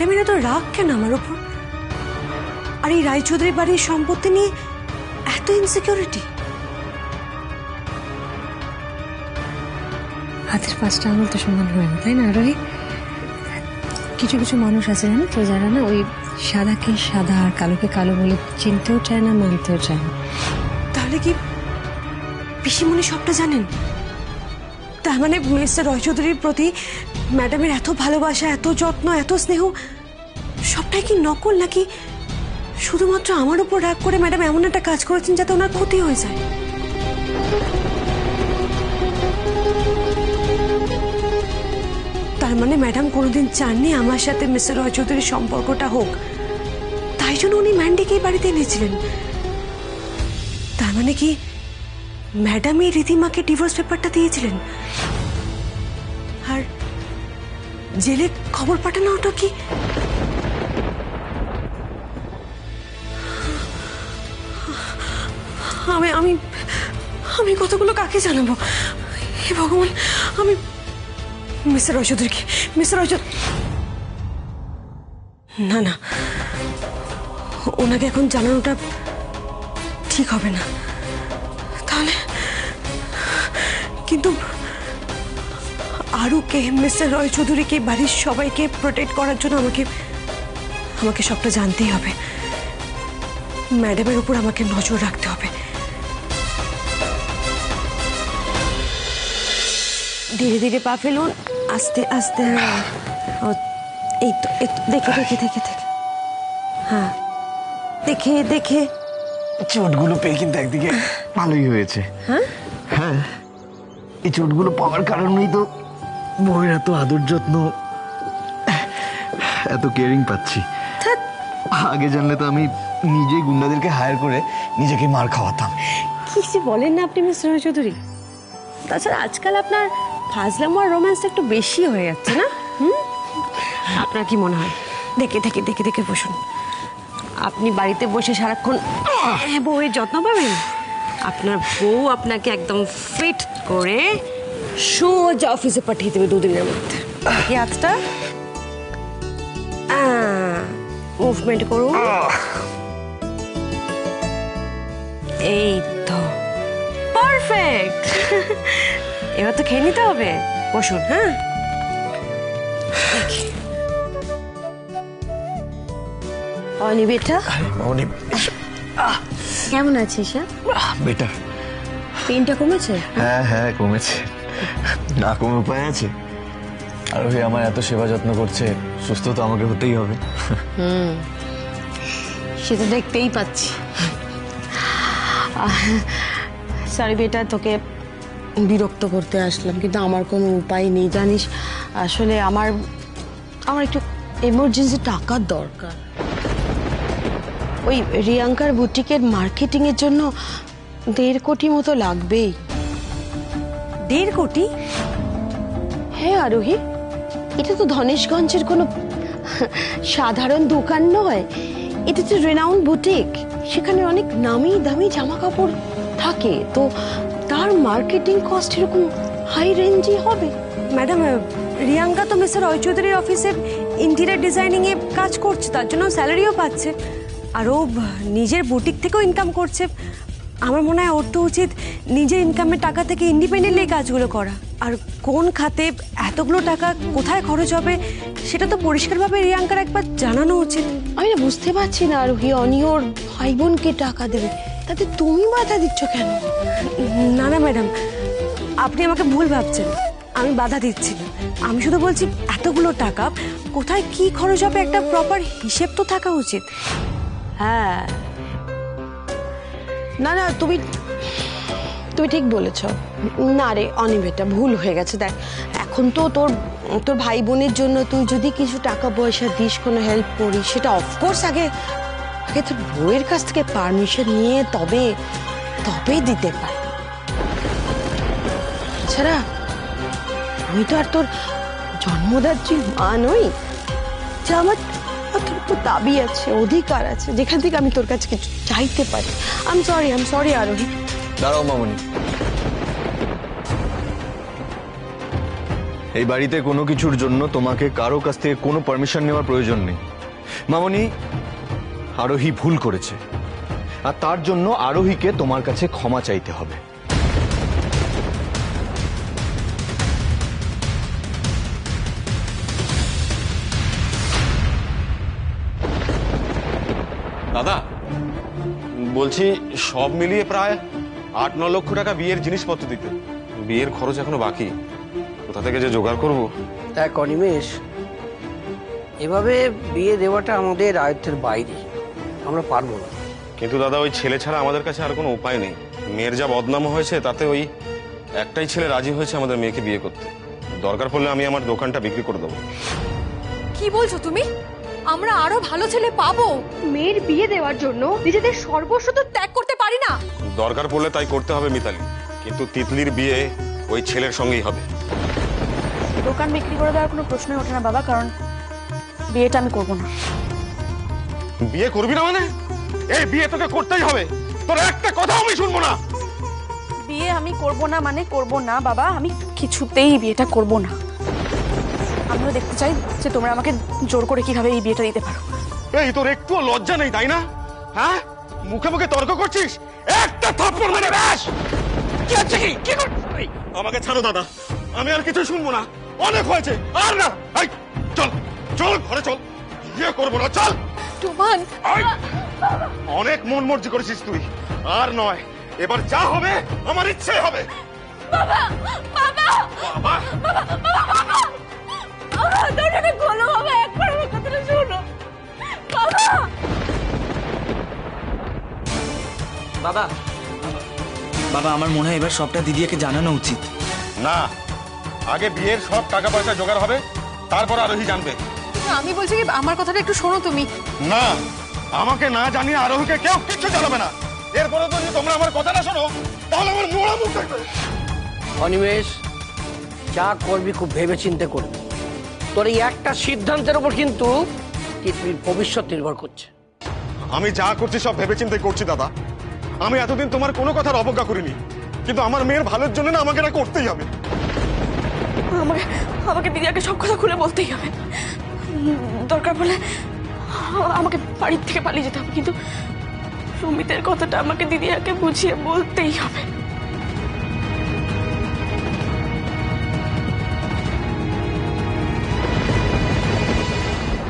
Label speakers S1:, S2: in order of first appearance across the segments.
S1: ম্যাডামের এত রাগ কেন আমার উপর? আর এই রায়চৌধুরী বাড়ির সম্পত্তি নিয়ে এত ইনসিকিউরিটি?
S2: হাতের পাঁচটা আঙুল তো সমান হয় না, তাই না আরোহী? কিছু কিছু মানুষ আছে জানো তো, যারা না ওই সাদাকে সাদা আর কালোকে কালো বলে চিনতেও চায় না, মানতেও চায় না।
S1: তাহলে কি পিসিমণি সবটা জানেন? তার মানে মিস্টার রায়চৌধুরীর প্রতি ম্যাডামের এত ভালোবাসা, এত যত্ন, এত স্নেহ সবটাই কি নকল, নাকি শুধুমাত্র আমার উপর রাগ করে ম্যাডাম এমন একটা কাজ করেছেন যাতে ওনার ক্ষতি হয়ে যায়? তার মানে ম্যাডাম কোনোদিন চাননি আমার সাথে মিস্টার রায়চৌধুরীর সম্পর্কটা হোক, তাই জন্য উনি ম্যান্ডিকে এই বাড়িতে এনেছিলেন। তার মানে কি ম্যাডামই রীতিমাকে ডিভোর্স পেপারটা দিয়েছিলেন? আর জেলে খবর পাঠানো ওটা কি? আমি আমি আমি কতগুলো কাকে জানাবো? হে ভগবান, আমি মিস্টার রায়চৌধুরীকে, মিস্টার রায়চৌধুরী, না না, ওনাকে এখন জানানোটা ঠিক হবে না। তাহলে কিন্তু আরুকে, মিস্টার রায়চৌধুরীকে, বাড়ির সবাইকে প্রোটেক্ট করার জন্য আমাকে সবটা জানতেই হবে। ম্যাডামের উপর আমাকে নজর রাখতে হবে। ধীরে ধীরে পা ফেলুন, আস্তে আস্তে। এই তো দেখে দেখে দেখে দেখে, হ্যাঁ দেখে দেখে।
S3: চোটগুলো পেয়ে কিন্তু একদিকে ভালোই হয়েছে।
S1: হ্যাঁ
S3: হ্যাঁ, এই চোটগুলো পাওয়ার কারণেই তো বউয়ের এত আদর যত্ন, এত কেয়ারিং পাচ্ছি। আগে জানলে তো আমি নিজেই গুন্ডাদেরকে হায়ার করে নিজেকে মার খাওয়াতাম।
S1: কি যে বলেন না আপনি মিস্টার রায়চৌধুরী। তাছাড়া আজকাল আপনার ফাজলামো আর রোম্যান্সটা একটু বেশি হয়ে যাচ্ছে না? আপনার কি মনে হয়? দেখে দেখে দেখে দেখে বসুন। আপনি বাড়িতে বসে সারাক্ষণ বউয়ের যত্ন পাবেন? আপনার বউ আপনাকে একদম ফিট করে সোজা অফিসে পাঠিয়ে দেবে 2 দিনের মধ্যে। কি আজটা মুভমেন্ট করুন, এই তো পারফেক্ট। এবার তো খেয়ে নিতে হবে, বসুন। হ্যাঁ, অনি বেটা,
S2: কেমন আছিস?
S3: বেটার।
S2: পেনটা কমেছে?
S3: হ্যাঁ হ্যাঁ কমেছে, না কমে উপায় আছে? আর ওই আমার এত সেবা যত্ন করছে, সুস্থ তো আমাকে হতেই হবে।
S2: সেটা দেখতেই পাচ্ছি। সরি বেটা, তোকে বিরক্ত করতে আসলাম, কিন্তু আমার কোনো উপায় নেই জানিস। আসলে আমার একটু এমার্জেন্সি টাকার দরকার। ওই রিয়াঙ্কার বুটিকের মার্কেটিং এর জন্য 1.5 কোটি মতো লাগবেই।
S1: 1.5 কোটি?
S2: হ্যাঁ আরোহী, এটা তো ধনেশগঞ্জের কোনো সাধারণ দোকান নয়, এটা তো রেনাউন্ড বুটিক। সেখানে অনেক নামি দামি জামা কাপড় থাকে, তো তার মার্কেটিং কস্ট এরকম হাই রেঞ্জই হবে।
S1: ম্যাডাম, রিয়াঙ্কা তো মিস্টার রায়চৌধুরীর অফিসে ইন্টেরিয়র ডিজাইনিং এ কাজ করছে, তার জন্য স্যালারিও পাচ্ছে, আর ও নিজের বুটিক থেকেও ইনকাম করছে। আমার মনে হয় ওর তো উচিত নিজের ইনকামের টাকা থেকে ইন্ডিপেন্ডেন্টলি কাজগুলো করা। আর কোন খাতে এতগুলো টাকা কোথায় খরচ হবে সেটা তো পরিষ্কারভাবে রিয়াঙ্কার একবার জানানো উচিত।
S2: আমি না বুঝতে পারছি না আরোহী, অনিয়র ভাই বোনকে টাকা দেবে, তাতে তুমি বাধা দিচ্ছ কেন?
S1: না না ম্যাডাম, আপনি আমাকে ভুল ভাবছেন। আমি বাধা দিচ্ছি না, আমি শুধু বলছি এতগুলো টাকা কোথায় কি খরচ হবে একটা প্রপার হিসেব তো থাকা উচিত।
S2: হ্যাঁ, না না, তুমি ঠিক বলেছ। না রে অনিবেটা, ভুল হয়ে গেছে। দেখ, এখন তো তোর ভাই বোনের জন্য তুই যদি কিছু টাকা পয়সা দিস, কোনো হেল্প করিস, সেটা অফকোর্স আগে তোর বউয়ের কাছ থেকে পারমিশন নিয়ে তবে দিতে পারি। এছাড়া আমি তো আর তোর জন্মদাত্রী মা নই, যা আমার তো দাবি আছে, অধিকার আছে, যেখান থেকে আমি তোর কাছে কিছু চাইতে পারি। আই এম সরি আরোহী।
S3: দাঁড়াও মামনি, এই বাড়িতে কোনো কিছুর জন্য তোমাকে কারো কাছ থেকে কোনো পারমিশন নেওয়ার প্রয়োজন নেই। মামনি, আরোহী ভুল করেছে, আর তার জন্য আরোহীকে তোমার কাছে ক্ষমা চাইতে হবে।
S4: দাদা বলছি, সব মিলিয়ে প্রায় 8-9 লক্ষ টাকা বিয়ের জিনিসপত্র দিতে। বিয়ের খরচ এখনো বাকি, কোথা থেকে যে জোগাড় করবো।
S5: দেখ অনিমেষ, এভাবে বিয়ে দেওয়াটা আমাদের আয়ত্তের বাইরে, আমরা পারবো না।
S4: কিন্তু দাদা, ওই ছেলে ছাড়া আমাদের কাছে আর কোনো উপায় নেই। মেয়ের যা বদনাম হয়েছে, তাতে ওই একটাই ছেলে রাজি হয়েছে আমাদের মেয়েকে বিয়ে করতে। দরকার পড়লে আমি আমার দোকানটা বিক্রি করে দেবো।
S6: কি বলছো তুমি? আমরা আরো ভালো ছেলে পাবো? মেয়ের বিয়ে দেওয়ার জন্য নিজেদের সর্বস্ব তো ত্যাগ করতে পারি না।
S4: দরকার পড়লে তাই করতে হবে মিতালি, কিন্তু তিতলির বিয়ে ওই ছেলের সঙ্গেই হবে।
S7: দোকান বিক্রি করে দেওয়ার কোনো প্রশ্নই ওঠে না বাবা, কারণ বিয়েটা আমি করব না।
S4: বিয়ে করবি না মানে? এই বিয়ে তোকে করতেই হবে, তোর একটা কথা আমি শুনবো না।
S7: বিয়ে আমি করব না মানে করব না বাবা, আমি কিছুতেই বিয়েটা করব না। আমিও দেখতে চাই যে তোমরা আমাকে জোর করে কিভাবে এই বিয়েটা দিতে পারো।
S4: এই তোর একটু লজ্জা নেই তাই না? হ্যাঁ, মুখে মুখে তর্ক করছিস, একটা থাপ্পড় মেরে ব্যাস। কি হচ্ছে কি? কি করছিস? আমাকে ছাড়ো দাদা, আমি আর কিছু শুনবো না, অনেক হয়েছে, আর না। এই চল চল, ঘরে চল, বিয়ে করবো না, চল।
S6: টুমান,
S4: অনেক মন মর্জি করেছিস তুই, আর নয়, এবার যা হবে আমার ইচ্ছে হবে।
S6: বাবা বাবা
S4: বাবা,
S6: দরজাটা খোলো বাবা, একবার আমার কথাটা শোনো বাবা।
S8: বাবা, বাবা আমার মনে হয় এবার সবটা দিদিকে জানানো উচিত।
S4: না, আগে বিয়ের সব টাকা পয়সা জোগাড় হবে, তারপর আরোহী জানবে।
S6: আমি বলছি কি, আমার কথাটা একটু শোনো তুমি।
S4: না, আমাকে না জানিয়ে আরোহীকে কেউ কিচ্ছু জানাবে না। এরপরে তো যদি তোমরা আমার কথা না শোনো, তাহলে আমার মোড়া মুখ থাকবে।
S5: অনিমেষ, যা করবি খুব ভেবে চিন্তে করবি। তোর এই একটা সিদ্ধান্তের উপর কিন্তু পৃথিবীর ভবিষ্যৎ নির্ভর করছে।
S4: আমি যা করছি সব ভেবেচিন্তে করছি দাদা। আমি এতদিন তোমার কোনো কথার অবজ্ঞা করিনি, কিন্তু আমার মেয়ের ভালোর জন্য না আমাকে এটা করতেই হবে।
S7: আমাকে আমাকে দিদিকে সব কথা খুলে বলতেই হবে। দরকার পড়লে আমাকে বাড়ির থেকে পালিয়ে যেতে হবে, কিন্তু সুমিতের কথাটা আমাকে দিদিকে বুঝিয়ে বলতেই হবে।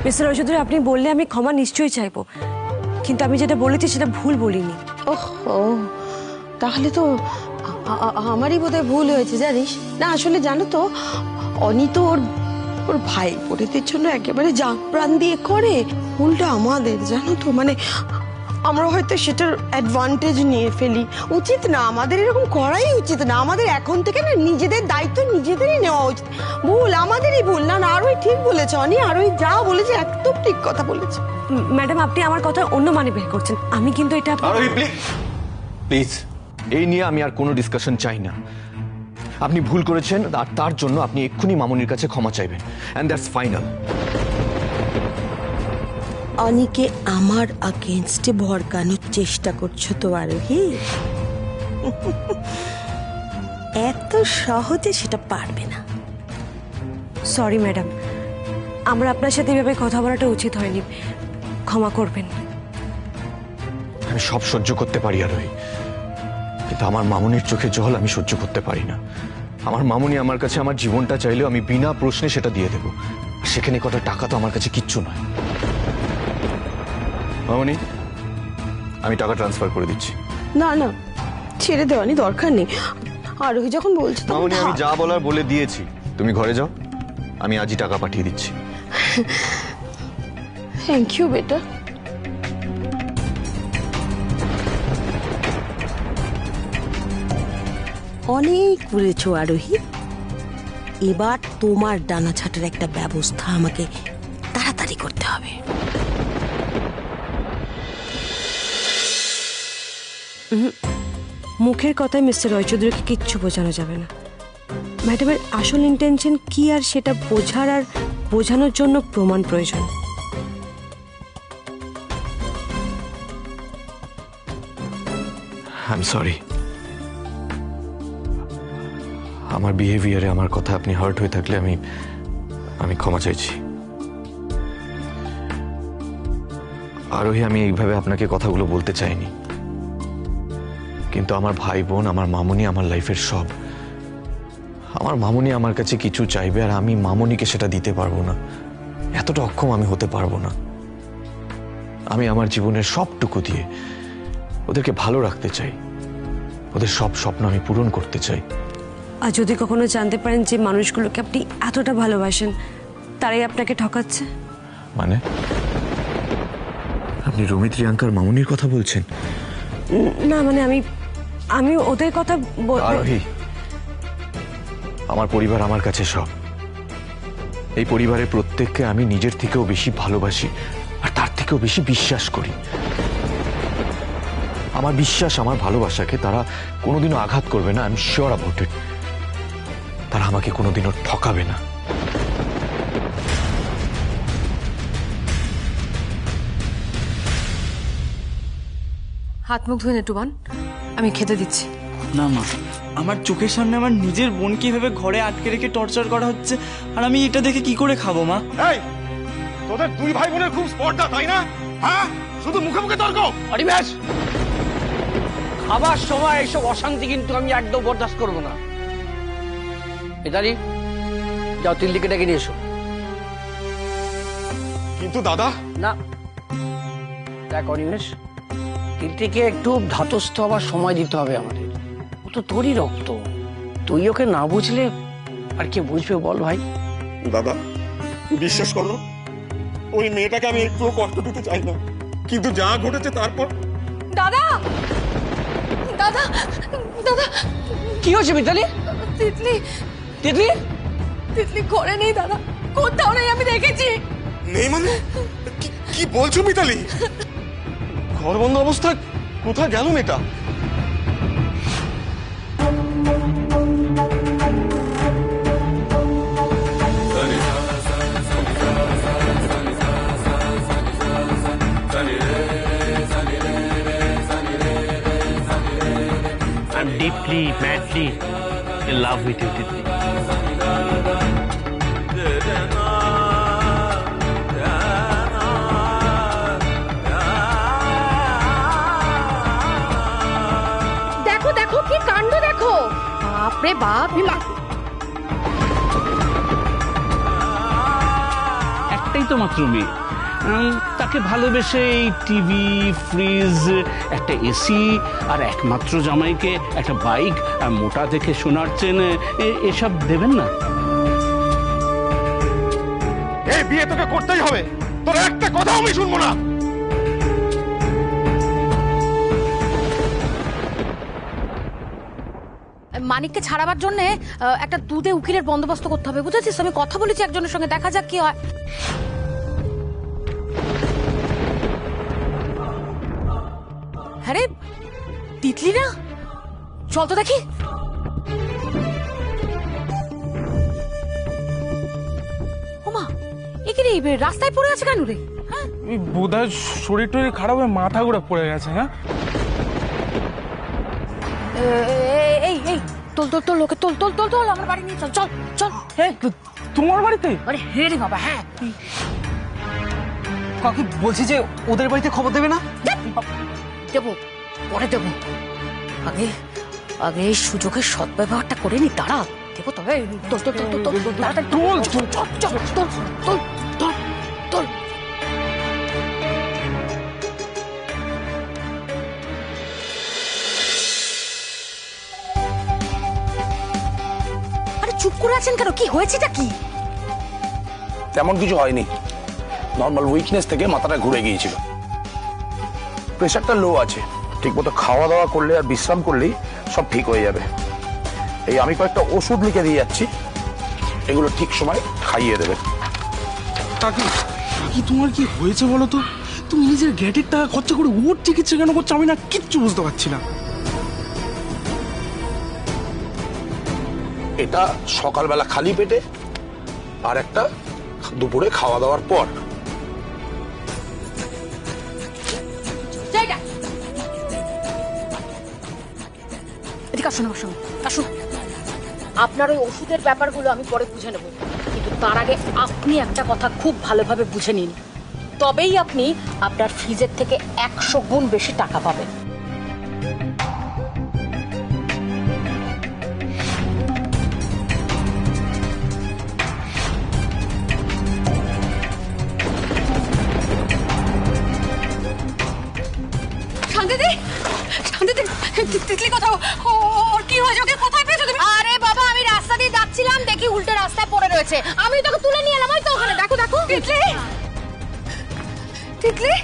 S1: মিস্টার রয়চৌধুরী, আপনি বললে আমি ক্ষমা নিশ্চয়ই চাইবো, কিন্তু আমি যেটা বলেছি সেটা ভুল বলিনি।
S2: ও তাহলে তো আমারই বোধহয় ভুল হয়েছে জানিস না। আসলে জানো তো, অনি তো ওর ভাই বোনেদের জন্য একেবারে জান প্রাণ দিয়ে করে, ভুলটা আমাদের জানো তো। মানে আমরা হয়তো সেটার অ্যাডভান্টেজ নিয়ে ফেলি। উচিত না, আমাদের এরকম করাই উচিত না। আমাদের এখন থেকে না নিজেদের দায়িত্ব নিজেদেরই নেওয়া উচিত। ভুল আমাদেরই ভুল। না আরোই ঠিক বলেছে অনি, আরোই যা বলেছে একদম ঠিক কথা বলেছে।
S1: ম্যাডাম, আপনি আমার কথা অন্য মানে বের করছেন। আমি কিন্তু এটা
S3: আরোহী প্লিজ, প্লিজ, এই নিয়ে আমি আর কোনো ডিসকাশন চাই না। আপনি ভুল করেছেন, আর তার জন্য আপনি এক্ষুনি মামনির কাছে ক্ষমা চাইবেন, এন্ড দ্যাটস ফাইনাল।
S2: অনিকে আমার আগেনস্টে ভড়কানোর চেষ্টা করছো তো আরোহী? এত সহজে সেটা পারবে না।
S1: সরি ম্যাডাম, আমরা আপনার সাথে এভাবে কথা বলাটা উচিত হয়নি, ক্ষমা করবেন।
S3: আমি সব সহ্য করতে পারি আরোহী, কিন্তু আমার মামনির চোখে জল আমি সহ্য করতে পারি না। আমার মামনি আমার কাছে আমার জীবনটা চাইলেও আমি বিনা প্রশ্নে সেটা দিয়ে দেবো। সেখানে কত টাকা তো আমার কাছে কিচ্ছু নয়। মামনি, আমি টাকা ট্রান্সফার করে দিচ্ছি।
S2: না না, ছেড়ে দেওয়ানি দরকার নেই। আরোহী যখন বলছে তখন
S3: মামনি, আমি
S2: থাক।
S3: যা বলার বলে দিয়েছি, তুমি ঘরে যাও, আমি আজই টাকা পাঠিয়ে দিচ্ছি।
S2: থ্যাংক ইউ বেটা। অনেক বলেছ আরোহী, এবার তোমার ডানা ছাটার একটা ব্যবস্থা আমাকে তাড়াতাড়ি করতে হবে।
S1: মুখের কথায় মিস্টার রয়চৌধুরীকে কিচ্ছু বোঝানো যাবে না। ম্যাডামের আসল ইন্টেনশন কি আর সেটা বোঝার আর বোঝানোর জন্য প্রমাণ প্রয়োজন।
S3: I am sorry. আমার বিহেভিয়ারে আমার কথা আপনি হার্ট হয়ে থাকলে আমি ক্ষমা চাইছি। আরোহী, আমি এইভাবে আপনাকে কথাগুলো বলতে চাইনি, কিন্তু আমার ভাই বোন, আমার মামুনি আমার লাইফের সব। আমার মামুনি আমার কাছে কিছু চাইবে আর আমি মামুনিকে সেটা দিতে পারবো না, এতটা অক্ষম আমি হতে পারবো না। আমি আমার জীবনের সবটুকু দিয়ে ওদেরকে ভালো রাখতে চাই, ওদের সব স্বপ্ন আমি পূরণ করতে চাই।
S1: আর যদি কখনো জানতে পারেন যে মানুষগুলোকে আপনি এতটা ভালোবাসেন তারাই আপনাকে ঠকাচ্ছে?
S3: মানে আপনি রমিত, রিয়াঙ্কার, মামুনির কথা বলছেন?
S1: না মানে আমি ওদের কথা
S3: আরোহী, আমার পরিবার আমার কাছে সব। এই পরিবারের প্রত্যেককে আমি নিজের থেকেও বেশি ভালোবাসি আর তার থেকেও বেশি বিশ্বাস করি। আমার বিশ্বাস, আমার ভালোবাসাকে তারা কোনোদিনও আঘাত করবে না। I am sure about it. তারা আমাকে কোনোদিনও ঠকাবে না।
S6: হাত মুখ ধুয়ে নে টুবান, আমি খেতে দিচ্ছি।
S8: না মা, আমার চোখের সামনে আমার নিজের বোনকে এভাবে ঘরে আটকে রেখে টর্চার করা হচ্ছে, আর আমি এটা দেখে কি করে খাবো মা?
S4: এই, তোদের দুই ভাই বোনের খুব স্পর্ধা, তাই না? হ্যাঁ, শুধু মুখে মুখে তর্ক।
S5: অনিমেষ, খাবার সময় এইসব অশান্তি কিন্তু আমি একদম বরদাস্ত করবো না। মিতালি, যাও তিল্লিকে ডেকে নিয়ে এসো।
S4: কিন্তু দাদা,
S5: না দেখ অনিমেষ, তিলটিকে একটু ধাতস্থ হবার সময় দিতে হবে আমাদের। ও তো তোরই রক্ত, তুই ওকে না বুঝলে আর কে বুঝবে বল ভাই?
S4: দাদা বিশ্বাস করো, ওই মেয়েটাকে আমি একটু কষ্ট দিতে চাই না, কিন্তু যা ঘটেছে তারপর।
S6: দাদা, দাদা, দাদা,
S5: কি হয়েছে মিতালি?
S6: তিতলি,
S5: তিতলি
S6: তিতলি ঘরে নেই দাদা, কোথাও নেই, আমি দেখেছি।
S4: নেই মানে? কি বলছো মিতালি? ঘর বন্ধ অবস্থায় কোথায় গেল মেয়েটা?
S9: I'm deeply, madly in love with you, Titli.
S6: দেখো দেখো কি কাণ্ড দেখো, বাপরে বাপ।
S9: একটাই তো মাত্র মেয়ে, তাকে ভালোবেসে এই টিভি, ফ্রিজ, একটা এসি আর একমাত্র জামাইকে একটা বাইক আর মোটা দেখে সোনার চেন এসব দেবেন না?
S4: এই বিয়ে তোকে করতেই হবে, তোর একটা কথা আমি শুনবো না।
S10: মানিককে ছাড়াবার জন্য একটা দুধে উকিলের বন্দোবস্ত করতে হবে, বুঝেছিস? আমি কথা বলেছি একজনের সঙ্গে, দেখা যাক কি হয়। আরে তিতলি না, চল তো দেখি। ওমা, এ কি রে, রাস্তায় পড়ে আছে কেন রে? হ্যাঁ,
S11: বোধহয় শরীর টরীর খারাপ হয়ে মাথা ঘুরে পড়ে গেছে। হ্যাঁ,
S10: এই এই তোল তোল তোল, ওকে তোল তোল তোল তোল, আমার বাড়ি নিয়ে চল, চল চল। হ্যাঁ,
S11: তোমার বাড়িতে?
S10: আরে হে রে বাবা, হ্যাঁ।
S11: কাকি বলছি যে ওদের বাড়িতে খবর দেবে না?
S10: দেবো, পরে দেবো, আগে আগে এই সুযোগের সদ্ব্যবহারটা করে নি, দাঁড়া দেবো তবে। তোল তোল তোল তোল তোল, তাড়াতাড়ি তোল, চল চল চল, তোল তোল তোল তোল। আরে চুপ করে আছেন কেন? কি হয়েছেটা কি?
S12: তেমন কিছু হয়নি, নর্মাল উইকনেস থেকে মাথাটা ঘুরে গিয়েছিল। প্রেশারটা লো আছে, ঠিকমতো খাওয়া দাওয়া করলে আর বিশ্রাম করলেই সব ঠিক হয়ে যাবে। এই আমি কয়েকটা ওষুধ লিখে দিয়ে যাচ্ছি, এগুলো ঠিক সময় খাইয়ে দেবে।
S11: কাকি, কাকি তোমার কি হয়েছে বলো তো? তুমি নিজের গ্যাটের টাকা খরচা করে ওর চিকিৎসা কেন করছো? আমি না কিচ্ছু বুঝতে পারছি না।
S12: এটা সকালবেলা খালি পেটে, আর একটা দুপুরে খাওয়া দাওয়ার পর।
S10: এদিকে আসুন আমার সঙ্গে, আসুন। আপনার ওই ওষুধের ব্যাপারগুলো আমি পরে বুঝে নেব, কিন্তু তার আগে আপনি একটা কথা খুব ভালোভাবে বুঝে নিন, তবেই আপনি আপনার ফিজের থেকে 100 গুণ বেশি টাকা পাবেন।
S6: শান্তিদি, শান্তিদি, তিতলি কোথাও? ওর কি হয়েছে? ওকে কোথায় পেয়েছো তুমি?
S10: আরে বাবা, আমি রাস্তা দিয়ে যাচ্ছিলাম, দেখি উল্টো রাস্তায় পড়ে রয়েছে, আমি তোকে তুলে নিয়ে এলাম। ওই তো ওখানে, দেখো দেখো।
S6: তিতলি, তিতলি,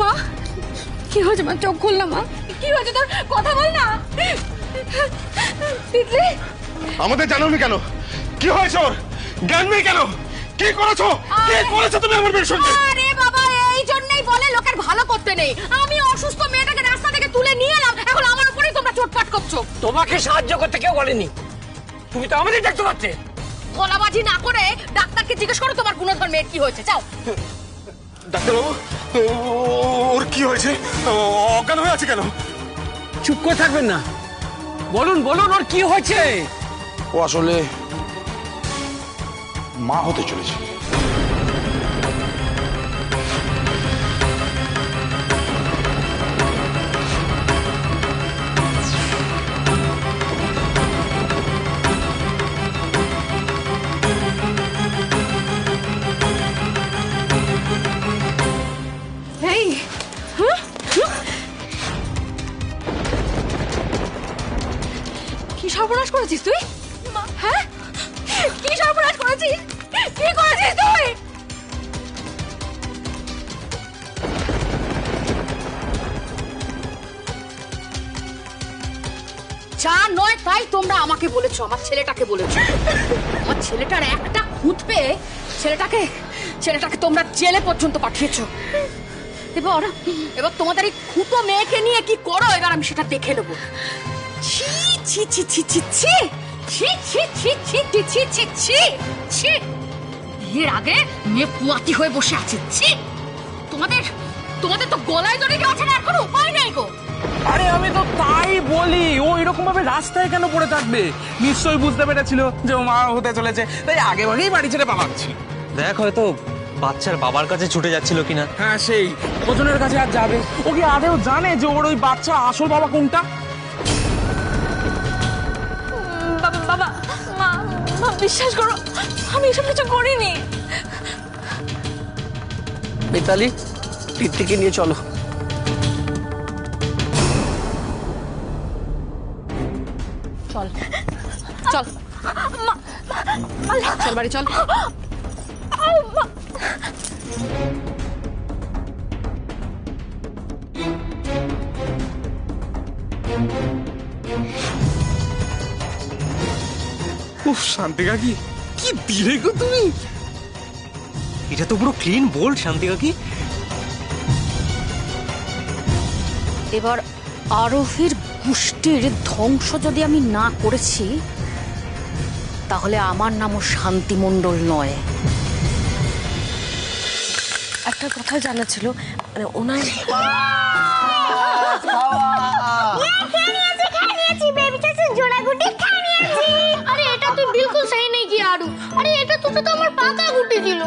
S6: মা কি হয়েছে? মা চোখ খুল না, মা কি হয়েছে তোর? কথা বল না। তিতলি,
S4: আমাদের জানোনি কেন? কি হয়েছে ওর? জ্ঞান নেই কেন? কি করেছো? কি করেছো তুমি আমার মেয়ের সঙ্গে?
S10: আরে বাবা, এই জন্যই বলে লোকের ভালো করতে নেই। আমি অসুস্থ মেয়েটাকে রাস্তা থেকে তুলে নিয়ে এলাম, এখন আমার উপরেই তোমরা চোটপাট করছো।
S5: তোমাকে সাহায্য করতে কেউ বলেনি, তুমি তো আমাদের দেখতে পাচ্ছ।
S10: গলাবাজি না করে ডাক্তারকে জিজ্ঞেস করো তোমার গুণধর মেয়ের কি হয়েছে। যাও।
S4: ডাক্তারবাবু, ওর কি হয়েছে? অজ্ঞান হয়ে আছে কেন?
S5: চুপ করে থাকবেন না, বলুন বলুন, ওর কি হয়েছে?
S12: ও আসলে মা হতে চলেছে।
S6: এই কি সর্বনাশ করেছিস তুই? হ্যাঁ, কি সর্বনাশ করেছিস? কি করেছিস তুই?
S10: যা নয় তাই তোমরা আমাকে বলেছো, আমার ছেলেটাকে বলেছো। আমার ছেলেটার একটা খুঁত পেয়ে ছেলেটাকে তোমরা জেলে পর্যন্ত পাঠিয়েছো। এবার তোমাদের এই খুঁতো মেয়েকে নিয়ে কি করো, এবার আমি সেটা দেখে নেবো। ছি ছি ছি ছি ছি ছি ছি ছি ছি ছি ছি ছি ছি ছি ছি। বিয়ের আগে মেয়ে পুয়াতি হয়ে বসে আছে। ছি, তোমাদের তো গলায় দড়ি দেওয়া ছাড়া আর কোনো উপায় নেই গো।
S11: আরে আমি তো তাই বলি, ও এরকম ভাবে রাস্তায় কেন পড়ে থাকবে? নিশ্চয়ই বুঝতে পেরেছিল যে ও মা হতে চলেছে, তাই আগে ভাগেই বাড়ি ছেড়ে পালাচ্ছিল।
S13: দেখ, হয়তো বাচ্চার বাবার কাছে ছুটে যাচ্ছিল কিনা।
S11: হ্যাঁ, সেই ওজনের কাছে আর যাবে? ও কি আদেও জানে যে ওর ওই বাচ্চা আসল বাবা কোনটা?
S7: বাবা বাবা, মা মা বিশ্বাস করো, আমি এসব কিছু করিনি।
S5: মিতালি, তিতলিকে নিয়ে চলো।
S10: চল চল চল বাড়ি চল।
S11: উফ, শান্তি কাকি কি দিলে গো তুমি?
S13: এটা তো পুরো ক্লিন বোল্ড, শান্তি কাকি।
S10: এবার আরোহীর গোষ্ঠীর ধ্বংস যদি আমি না করেছি, তাহলে আমার নামও শান্তি মণ্ডল নয়।
S1: একটা কথা জানা ছিল, মানে ওনার
S6: अरे এটা তুই बिल्कुल सही नहीं किया आरू। अरे এটা তো আমার পাকা গুটি ছিল।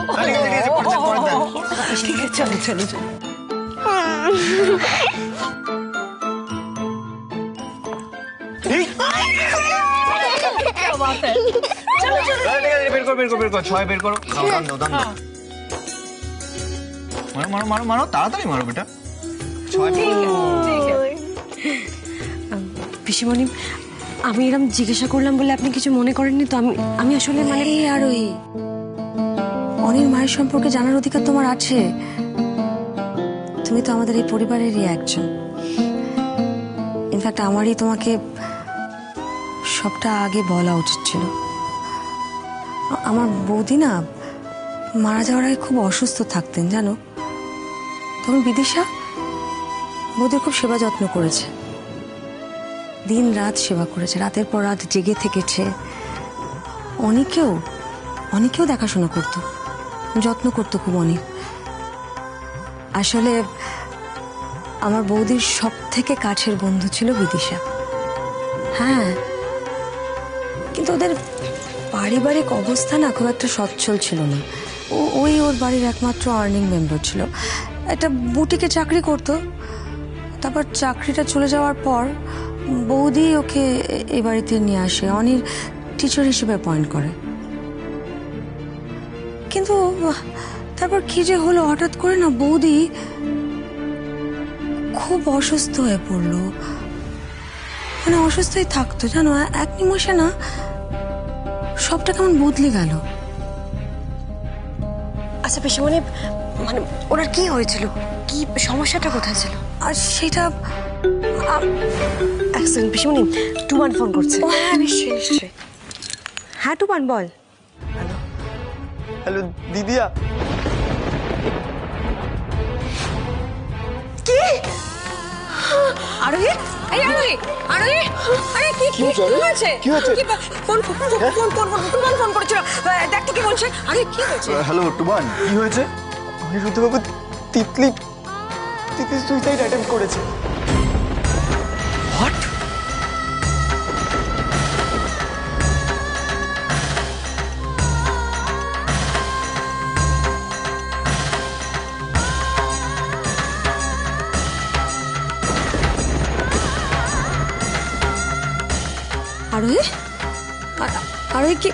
S1: ঠিক আছে, চলো চলো চলো।
S3: বের কর, ছয় বের করো। মারো মারো মারো, তাড়াতাড়ি মারো বেটা। ছয়।
S1: পিসিমণি, আমি এরকম জিজ্ঞাসা করলাম বলে আপনি কিছু মনে করেননি তো? আমি আসলে মানে আর ওই অনির মায়ের সম্পর্কে জানার অধিকার তোমার আছে। তুমি তো আমাদের এই পরিবারেরই একজন। ইনফ্যাক্ট আমারই তোমাকে সবটা আগে বলা উচিত ছিল। আমার বৌদি না মারা যাওয়ার আগে খুব অসুস্থ থাকতেন জানো। তখন বিদিশা বৌদির খুব সেবা যত্ন করেছে, দিন রাত সেবা করেছে, রাতের পর রাত জেগে থেকেছে। অনেকেও দেখাশোনা করতো, যত্ন করতো খুব অনেক। আসলে আমার বৌদির সব থেকে কাছের বন্ধু ছিল বিদিশা। হ্যাঁ,
S2: কিন্তু ওদের পারিবারিক অবস্থা না খুব একটা সচ্ছল ছিল না। ওই ওর বাড়ির একমাত্র আর্নিং মেম্বার ছিল, একটা বুটিকে চাকরি করতো। তারপর চাকরিটা চলে যাওয়ার পর বৌদি ওকে এই বাড়িতে নিয়ে আসে, অনির টিচার হিসেবে অ্যাপয়েন্ট করে। কিন্তু তারপর কি যে হলো, হঠাৎ করে না বৌদি খুব অসুস্থ হয়ে পড়লো। মানে অসুস্থই থাকতো জানো, এক নিমিষে না সবটা কেমন বদলে গেল।
S1: আচ্ছা পিসিমণি, মানে ওনার কি হয়েছিল, কি সমস্যাটা কোথায় ছিল?
S2: আর সেটা
S1: এক সেকেন্ড পিসিমণি, টুমান ফোন করছে।
S2: হ্যাঁ নিশ্চয়ই নিশ্চয়ই।
S1: হ্যাঁ টুমান বল।
S11: হ্যালো দিদিয়া,
S1: কি আরোহী? এই আরোহী, আরোহী, আরে কি কি হয়েছে?
S4: কি হয়েছে?
S1: ফোন টুমান ফোন করেছিল, দেখ তো কি বলছে। আরে কি হয়েছে?
S4: হ্যালো টুমান, কি হয়েছে? অনিরুদ্ধবাবু তিতলি সুইসাইড অ্যাটেম্প করেছে।
S3: হোয়াট?
S2: আরোহী, আরোহী কি